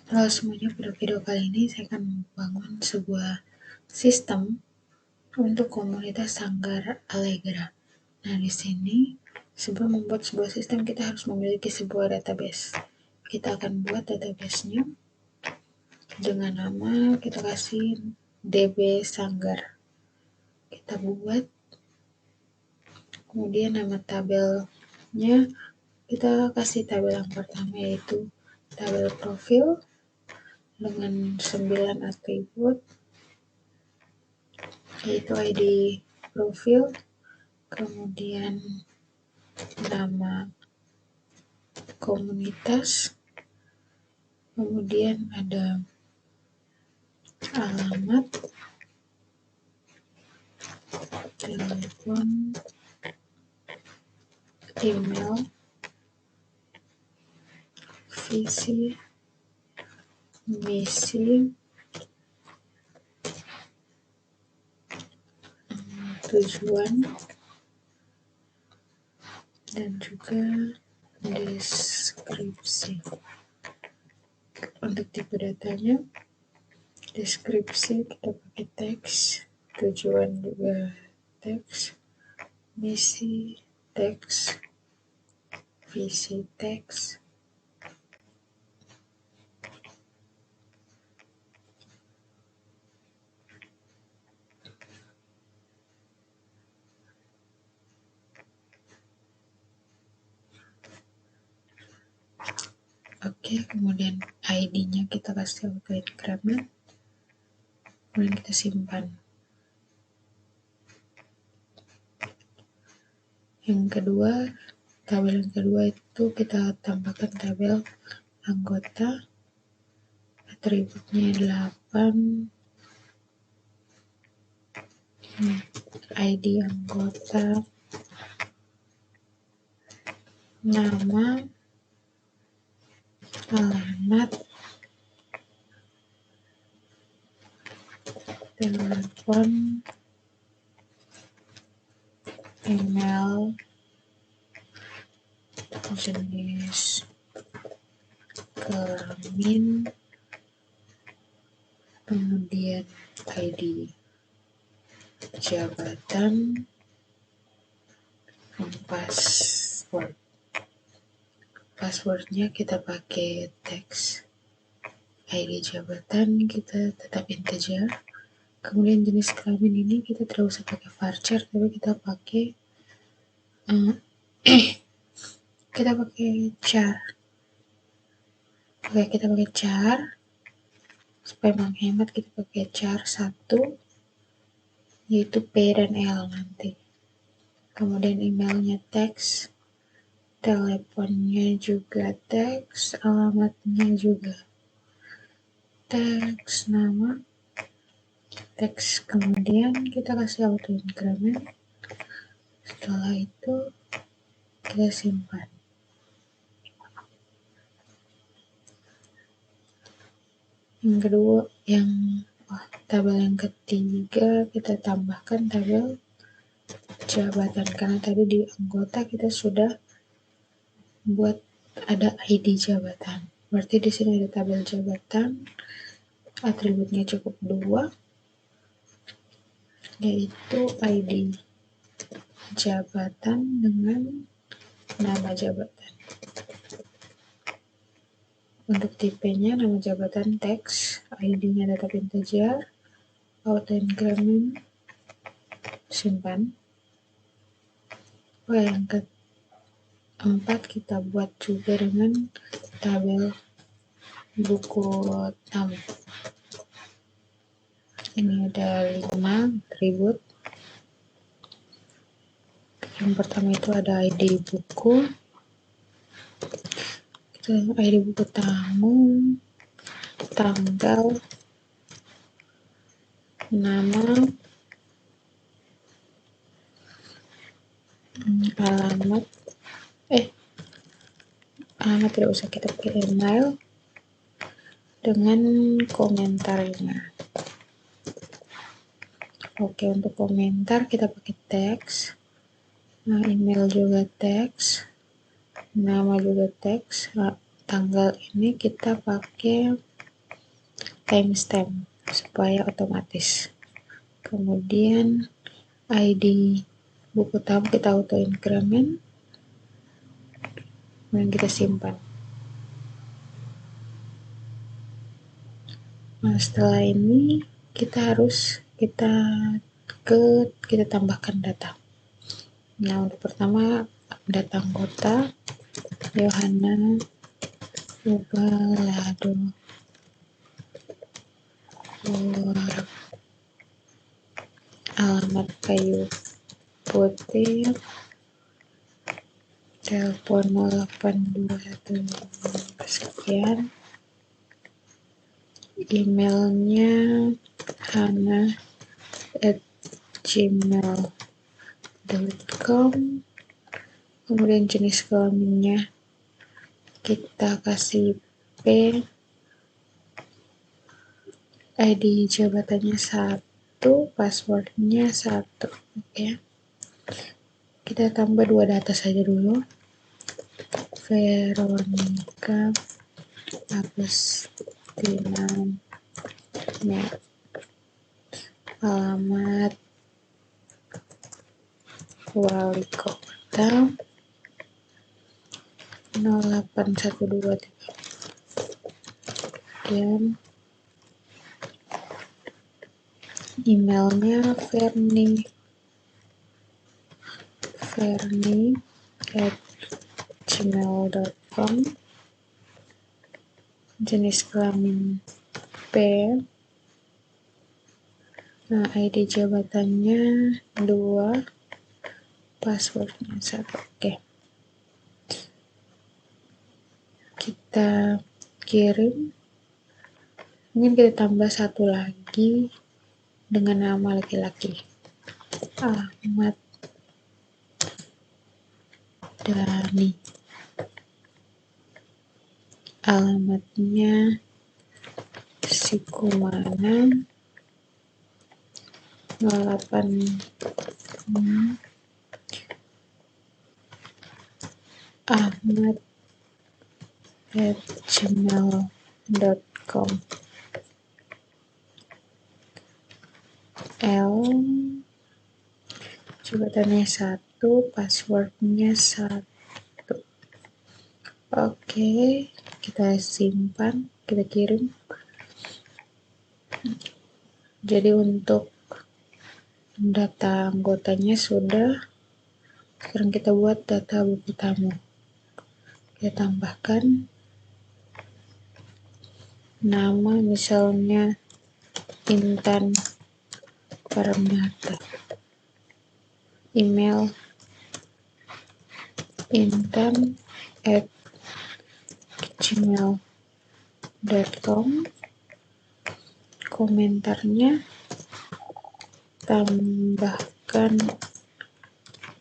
Halo semuanya, pada video kali ini saya akan membangun sebuah sistem untuk komunitas Sanggar Allegra. Nah, di sini sebelum membuat sebuah sistem kita harus memiliki sebuah database. Kita akan buat database-nya dengan nama kita kasih DB Sanggar. Kita buat, kemudian nama tabelnya kita kasih tabel yang pertama yaitu tabel profil dengan 9 atribut, yaitu ID profil, kemudian nama komunitas, kemudian ada alamat, telepon, email, visi, misi, tujuan, dan juga deskripsi. Untuk tipe datanya, deskripsi kita pakai teks, tujuan juga teks, misi teks, visi teks, oke, kemudian ID-nya kita kasih autoincrement, kemudian kita simpan. Yang kedua, tabel yang kedua itu kita tambahkan tabel anggota, atributnya 8, ID anggota, nama, alamat, telepon, email, jenis kelamin, kemudian ID jabatan, password. Passwordnya kita pakai teks, ID jabatan kita tetap integer, kemudian jenis kelamin ini kita tidak usah pakai varchar, tapi kita pakai char. Oke, kita pakai char supaya menghemat, kita pakai char 1 yaitu P dan L nanti. Kemudian emailnya teks, teleponnya juga teks, alamatnya juga teks, nama teks, kemudian kita kasih autoincrement. Setelah itu kita simpan. Yang kedua, tabel yang ketiga kita tambahkan tabel jabatan, karena tadi di anggota kita sudah buat ada ID jabatan. Berarti di sini ada tabel jabatan, atributnya cukup 2, yaitu ID jabatan dengan nama jabatan. Untuk tipenya nama jabatan teks, ID-nya tetap integer, autoincrement, simpan. Yang keempat kita buat juga dengan tabel buku tamu. Ini ada 5 atribut. Yang pertama itu ada ID buku, ID buku tamu, tanggal, nama, alamat, alamat tidak usah, kita pakai email dengan komentarnya. Oke, untuk komentar kita pakai teks, email juga teks, nama juga teks, tanggal ini kita pakai timestamp supaya otomatis. Kemudian ID buku tamu kita auto increment, kemudian kita simpan. Nah, setelah ini kita tambahkan data. Nah, untuk pertama data anggota Yohana Ubalado Work, alamat Kayu Putih, telepon 0821 sekian, emailnya hana@gmail.com, kemudian jenis kelaminnya kita kasih P, ID jabatannya 1, passwordnya 1. Oke. Kita tambah 2 data saja dulu. Veronica Agustina, alamat wali kota 08123, dan emailnya verni@gmail.com, jenis kelamin P, nah ID jabatannya 2, passwordnya 1. Oke, kita kirim. Mungkin kita tambah satu lagi dengan nama laki-laki, Ahmad Dhani, alamatnya Sikumana 08 ahmad@gmail.com. L jabatannya 1, passwordnya 1. Oke, kita simpan, kita kirim. Jadi untuk data anggotanya sudah. Sekarang kita buat data buku tamu. Kita tambahkan nama, misalnya Intan Paramata, email intan@gmail.com, komentarnya tambahkan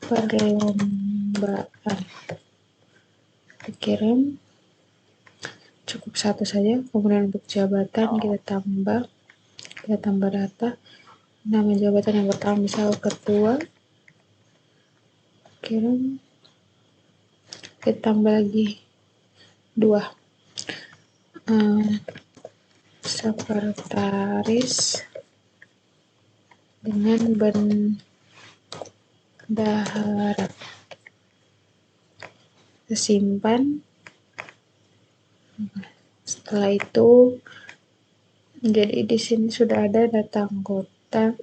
perlombaan, kirim. Cukup 1 saja. Kemudian untuk jabatan kita tambah data. Nama jabatan yang pertama misal ketua, kirim. Kita tambah lagi 2, sekretaris dengan bendahara. Kita simpan. Setelah itu, jadi di sini sudah ada data anggota,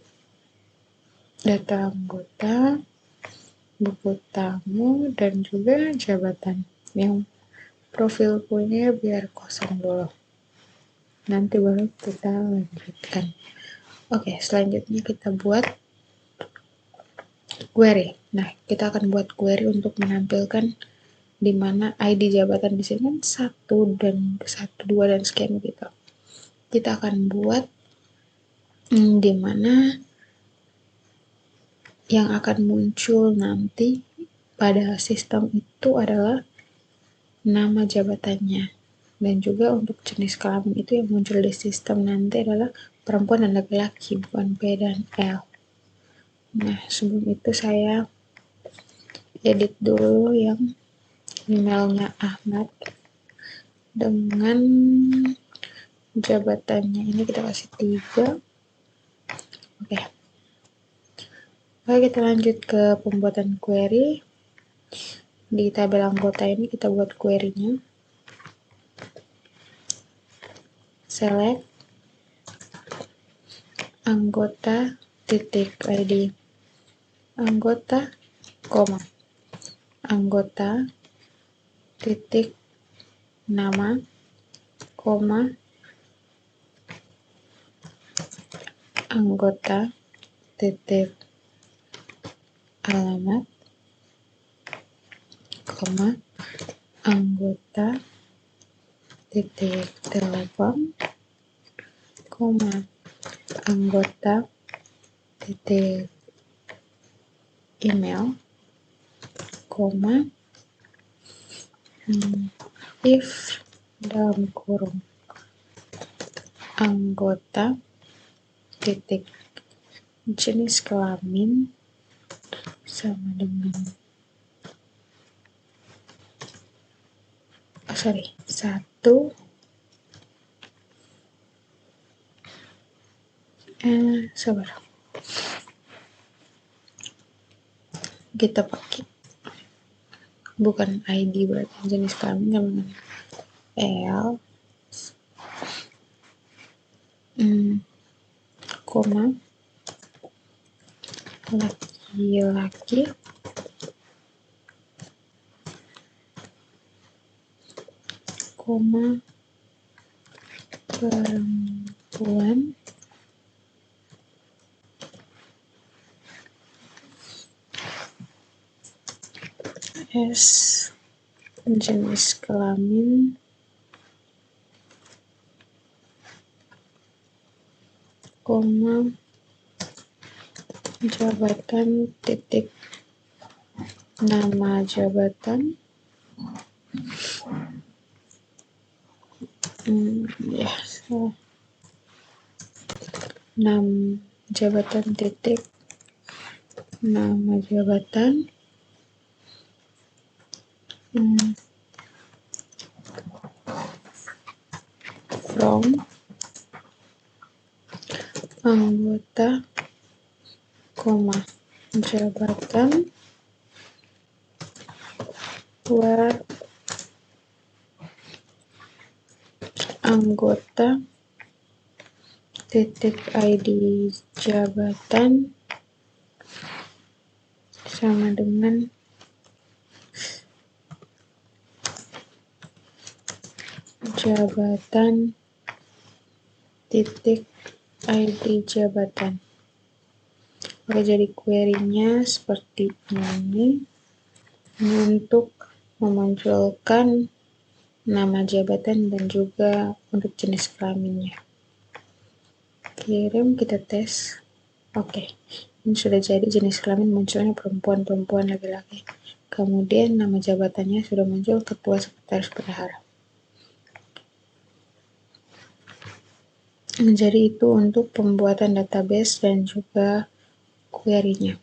buku tamu, dan juga jabatan. Yang profil punya biar kosong dulu. Nanti baru kita lanjutkan. Oke, selanjutnya kita buat query. Nah, kita akan buat query untuk menampilkan di mana ID jabatan di sini kan 1 dan 1, 2 dan sekian gitu. Kita akan buat di mana yang akan muncul nanti pada sistem itu adalah nama jabatannya, dan juga untuk jenis kelamin itu yang muncul di sistem nanti adalah perempuan dan laki-laki, bukan P dan L. Nah, sebelum itu saya edit dulu yang emailnya Ahmad dengan jabatannya ini kita kasih 3. Oke. Oke, kita lanjut ke pembuatan query. Di tabel anggota ini kita buat query-nya. Select anggota titik ID, anggota, koma, anggota titik nama, koma, anggota titik alamat, koma, anggota titik telepon, koma, anggota titik email, koma, if dalam kurung anggota titik jenis kelamin sama dengan 1 sabar, kita pakai bukan ID berarti jenis kelamin sama dengan L, koma, laki-laki, koma, perempuan, S jenis kelamin, koma, jabatan titik nama jabatan, jabatan titik nama jabatan, from anggota, koma, jabatan, where anggota titik ID jabatan sama dengan jabatan titik ID jabatan. Oke, jadi query-nya seperti ini untuk memunculkan nama jabatan dan juga untuk jenis kelaminnya. Kirim, kita tes. Oke, ini sudah jadi, jenis kelamin munculnya perempuan, laki-laki. Kemudian nama jabatannya sudah muncul, ketua, sekretaris, bendahara. Jadi itu untuk pembuatan database dan juga query-nya.